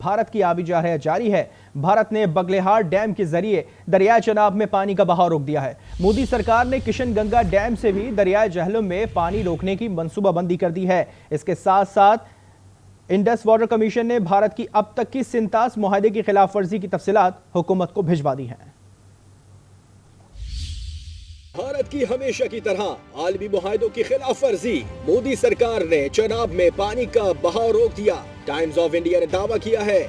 بھارت کی آبی جارحیت جاری ہے۔ بھارت نے بگلیہار ڈیم کے ذریعے دریائے چناب میں پانی کا بہاؤ روک دیا ہے۔ مودی سرکار نے کشن گنگا ڈیم سے بھی دریائے جہلم میں پانی روکنے کی منصوبہ بندی کر دی ہے۔ اس کے ساتھ ساتھ انڈس واٹر کمیشن نے بھارت کی اب تک کی 37 معاہدے کی خلاف ورزی کی تفصیلات حکومت کو بھجوا دی ہیں۔ بھارت کی ہمیشہ کی طرح عالمی معاہدوں کی خلاف ورزی، مودی سرکار نے چناب میں پانی کا بہاؤ روک دیا۔ ٹائمز آف انڈیا نے دعویٰ کیا ہے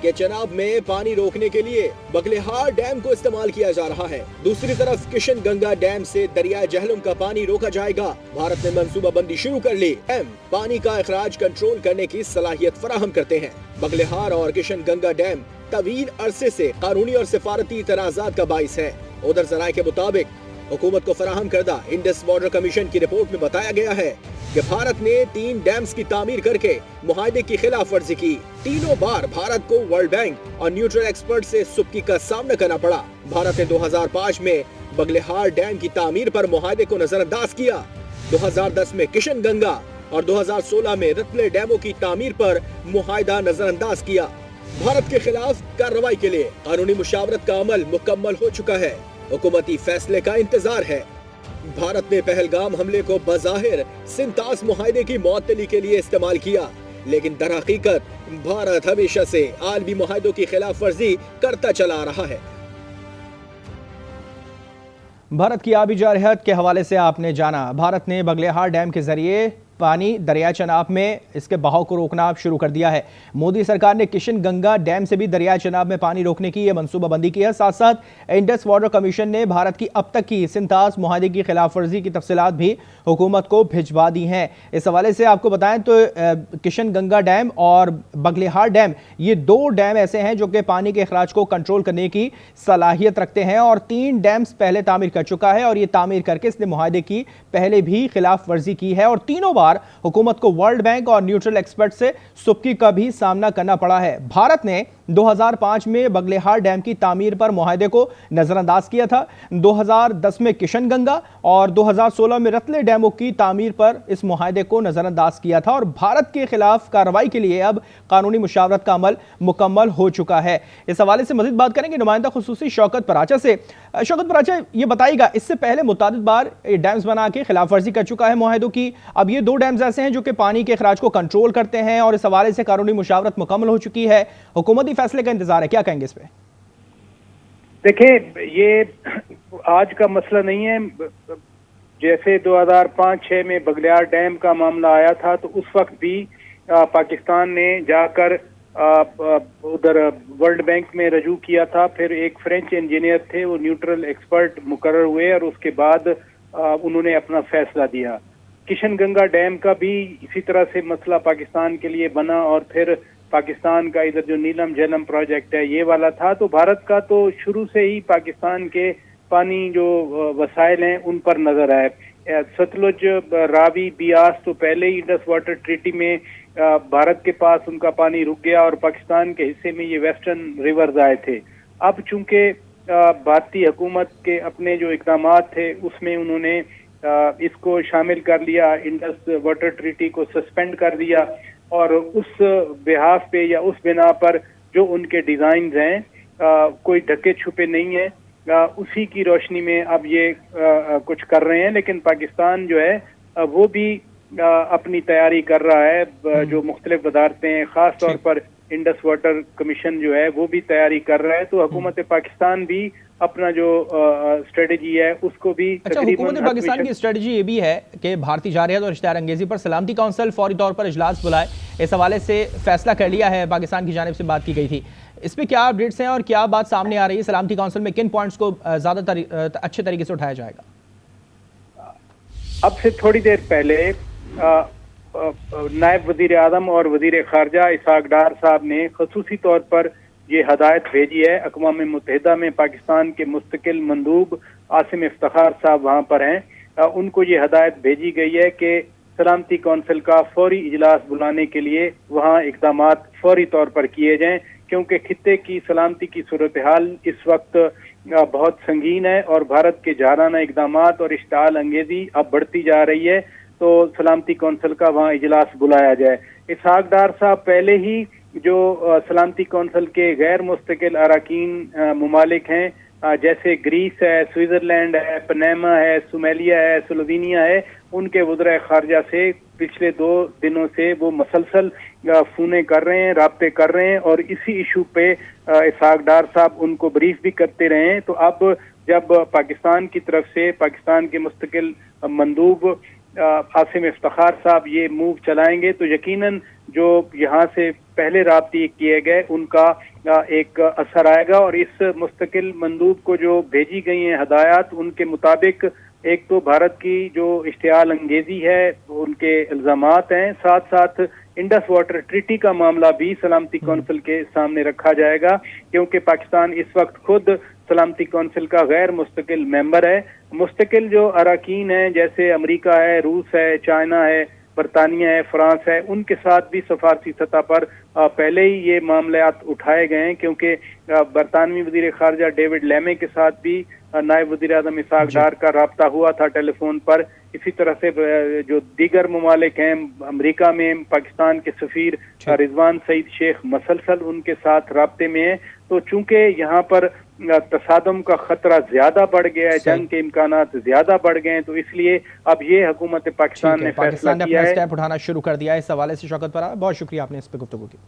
کہ چناب میں پانی روکنے کے لیے بگلیہار ڈیم کو استعمال کیا جا رہا ہے۔ دوسری طرف کشن گنگا ڈیم سے دریائے جہلم کا پانی روکا جائے گا۔ بھارت نے منصوبہ بندی شروع کر لی۔ پانی کا اخراج کنٹرول کرنے کی صلاحیت فراہم کرتے ہیں۔ بگلیہار اور کشن گنگا ڈیم طویل عرصے سے قانونی اور سفارتی اعتراضات کا باعث ہے۔ ادھر ذرائع کے مطابق حکومت کو فراہم کردہ انڈس واٹر کمیشن کی رپورٹ میں بتایا گیا ہے کہ بھارت نے 3 ڈیمز کی تعمیر کر کے معاہدے کی خلاف ورزی کی۔ تینوں بار بھارت کو ورلڈ بینک اور نیوٹرل ایکسپرٹ سے سبکی کا سامنا کرنا پڑا۔ بھارت نے 2005 میں بگلیہار ڈیم کی تعمیر پر معاہدے کو نظر انداز کیا۔ 2010 میں کشن گنگا اور 2016 میں رتلے ڈیموں کی تعمیر پر معاہدہ نظر انداز کیا۔ بھارت کے خلاف کارروائی کے لیے قانونی مشاورت کا عمل مکمل ہو چکا ہے۔ حکومتی فیصلے کا انتظار ہے۔ بھارت نے پہلگام حملے کو بظاہر 37 معاہدے کی معطلی کے لیے استعمال کیا، لیکن در حقیقت بھارت ہمیشہ سے عالمی معاہدوں کی خلاف ورزی کرتا چلا آ رہا ہے۔ بھارت کی آبی جارحیت کے حوالے سے آپ نے جانا۔ بھارت نے بگلیہار ڈیم کے ذریعے پانی دریائے چناب میں اس کے بہاؤ کو روکنا شروع کر دیا ہے۔ مودی سرکار نے کشن گنگا ڈیم سے بھی دریائے چناب میں پانی روکنے کی یہ منصوبہ بندی کی ہے۔ ساتھ ساتھ انڈس واٹر کمیشن نے بھارت کی اب تک کی 37 معاہدے کی خلاف ورزی کی تفصیلات بھی حکومت کو بھجوا دی ہیں۔ اس حوالے سے آپ کو بتائیں تو کشن گنگا ڈیم اور بگلیہار ڈیم یہ 2 ڈیم ایسے ہیں جو کہ پانی کے اخراج کو کنٹرول کرنے کی صلاحیت رکھتے ہیں، اور 3 ڈیمز پہلے تعمیر کر چکا ہے، اور یہ تعمیر کر کے اس نے معاہدے کی پہلے بھی خلاف ورزی کی ہے، اور تینوں بار حکومت کو ورلڈ بینک اور نیوٹرل ایکسپرٹ سے سبکی کا بھی سامنا کرنا پڑا ہے۔ بھارت نے 2005 میں بگلیہار ڈیم کی تعمیر پر معاہدے کو نظر انداز کیا تھا۔ 2010 میں کشن گنگا اور 2016 میں رتلے ڈیموں کی تعمیر پر اس معاہدے کو نظر انداز کیا تھا، اور بھارت کے خلاف کارروائی کے لیے اب قانونی مشاورت کا عمل مکمل ہو چکا ہے۔ اس حوالے سے مزید بات کریں گے نمائندہ خصوصی شوکت پراچا سے۔ شوکت پراچا، یہ بتائیے گا، اس سے پہلے متعدد بار ڈیمز بنا کے خلاف ورزی کر چکا ہے معاہدوں کی، اب یہ 2 ڈیمز ایسے ہیں جو کہ پانی کے اخراج کو کنٹرول کرتے ہیں، اور اس حوالے سے قانونی مشاورت مکمل ہو چکی ہے، حکومتی فیصلے کا انتظار ہے، کیا کہیں گے اس پہ؟ دیکھیں، یہ آج کا مسئلہ نہیں ہے۔ جیسے 2005-6 میں بگلیہار ڈیم کا معاملہ آیا تھا تو اس وقت بھی پاکستان نے جا کر ادھر ورلڈ بینک میں رجوع کیا تھا۔ پھر ایک فرینچ انجینئر تھے، وہ نیوٹرل ایکسپرٹ مقرر ہوئے، اور اس کے بعد انہوں نے اپنا فیصلہ دیا۔ کشن گنگا ڈیم کا بھی اسی طرح سے مسئلہ پاکستان کے لیے بنا، اور پھر پاکستان کا ادھر جو نیلم جہلم پروجیکٹ ہے یہ والا تھا۔ تو بھارت کا تو شروع سے ہی پاکستان کے پانی جو وسائل ہیں ان پر نظر ہے۔ ستلج، راوی، بیاس تو پہلے ہی انڈس واٹر ٹریٹی میں بھارت کے پاس ان کا پانی رک گیا، اور پاکستان کے حصے میں یہ ویسٹرن ریورز آئے تھے۔ اب چونکہ بھارتی حکومت کے اپنے جو اقدامات تھے اس میں انہوں نے اس کو شامل کر لیا، انڈس واٹر ٹریٹی کو سسپینڈ کر دیا، اور اس بحاف پہ یا اس بنا پر جو ان کے ڈیزائنز ہیں کوئی ڈھکے چھپے نہیں ہیں، اسی کی روشنی میں اب یہ کچھ کر رہے ہیں۔ لیکن پاکستان جو ہے وہ بھی اپنی تیاری کر رہا ہے، جو مختلف وزارتیں، خاص طور پر انڈس واٹر کمیشن جو ہے وہ بھی تیاری کر رہا ہے۔ تو حکومت پاکستان بھی اپنا جو اسٹریٹجی ہے اس کو بھی حکومت پاکستان کی اسٹریٹجی یہ بھی ہے کہ بھارتی جارحیت اور اشتہار انگیزی پر سلامتی کونسل فوری طور پر اجلاس بلائے۔ اس حوالے سے فیصلہ کر لیا ہے، پاکستان کی جانب سے بات کی گئی تھی، اس پہ کیا اپڈیٹس ہیں اور کیا بات سامنے آ رہی ہے؟ سلامتی کونسل میں کن پوائنٹس کو زیادہ اچھے طریقے سے اٹھایا جائے گا؟ اب سے تھوڑی دیر پہلے نائب وزیر اعظم اور وزیر خارجہ اسحاق ڈار صاحب نے خصوصی طور پر یہ ہدایت بھیجی ہے۔ اقوام متحدہ میں پاکستان کے مستقل مندوب عاصم افتخار صاحب وہاں پر ہیں، ان کو یہ ہدایت بھیجی گئی ہے کہ سلامتی کونسل کا فوری اجلاس بلانے کے لیے وہاں اقدامات فوری طور پر کیے جائیں، کیونکہ خطے کی سلامتی کی صورتحال اس وقت بہت سنگین ہے، اور بھارت کے جارحانہ اقدامات اور اشتعال انگیزی اب بڑھتی جا رہی ہے۔ تو سلامتی کونسل کا وہاں اجلاس بلایا جائے۔ اسحاق ڈار صاحب پہلے ہی جو سلامتی کونسل کے غیر مستقل اراکین ممالک ہیں جیسے گریس ہے، سوئٹزرلینڈ ہے، پنیما ہے، صومالیہ ہے، سلووینیا ہے، ان کے وزرائے خارجہ سے پچھلے 2 دنوں سے وہ مسلسل فونیں کر رہے ہیں، رابطے کر رہے ہیں، اور اسی ایشو پہ اسحاق ڈار صاحب ان کو بریف بھی کرتے رہے ہیں۔ تو اب جب پاکستان کی طرف سے پاکستان کے مستقل مندوب عاصم افتخار صاحب یہ موو چلائیں گے تو یقیناً جو یہاں سے پہلے رابطے کیے گئے ان کا ایک اثر آئے گا، اور اس مستقل مندوب کو جو بھیجی گئی ہیں ہدایات ان کے مطابق ایک تو بھارت کی جو اشتعال انگیزی ہے ان کے الزامات ہیں، ساتھ ساتھ انڈس واٹر ٹریٹی کا معاملہ بھی سلامتی کونسل کے سامنے رکھا جائے گا، کیونکہ پاکستان اس وقت خود سلامتی کونسل کا غیر مستقل ممبر ہے۔ مستقل جو اراکین ہیں جیسے امریکہ ہے، روس ہے، چائنا ہے، برطانیہ ہے، فرانس ہے، ان کے ساتھ بھی سفارتی سطح پر پہلے ہی یہ معاملات اٹھائے گئے ہیں، کیونکہ برطانوی وزیر خارجہ ڈیوڈ لیمے کے ساتھ بھی نائب وزیر اعظم اسحاق ڈار کا رابطہ ہوا تھا ٹیلی فون پر۔ اسی طرح سے جو دیگر ممالک ہیں امریکہ میں پاکستان کے سفیر رضوان سعید شیخ مسلسل ان کے ساتھ رابطے میں ہیں۔ تو چونکہ یہاں پر تصادم کا خطرہ زیادہ بڑھ گیا ہے، جنگ کے امکانات زیادہ بڑھ گئے ہیں، تو اس لیے اب یہ حکومت پاکستان نے فیصلہ کیا ہے۔ اسٹیپ اٹھانا شروع کر دیا ہے۔ اس حوالے سے شوکت پرا، بہت شکریہ آپ نے اس پہ گفتگو کی۔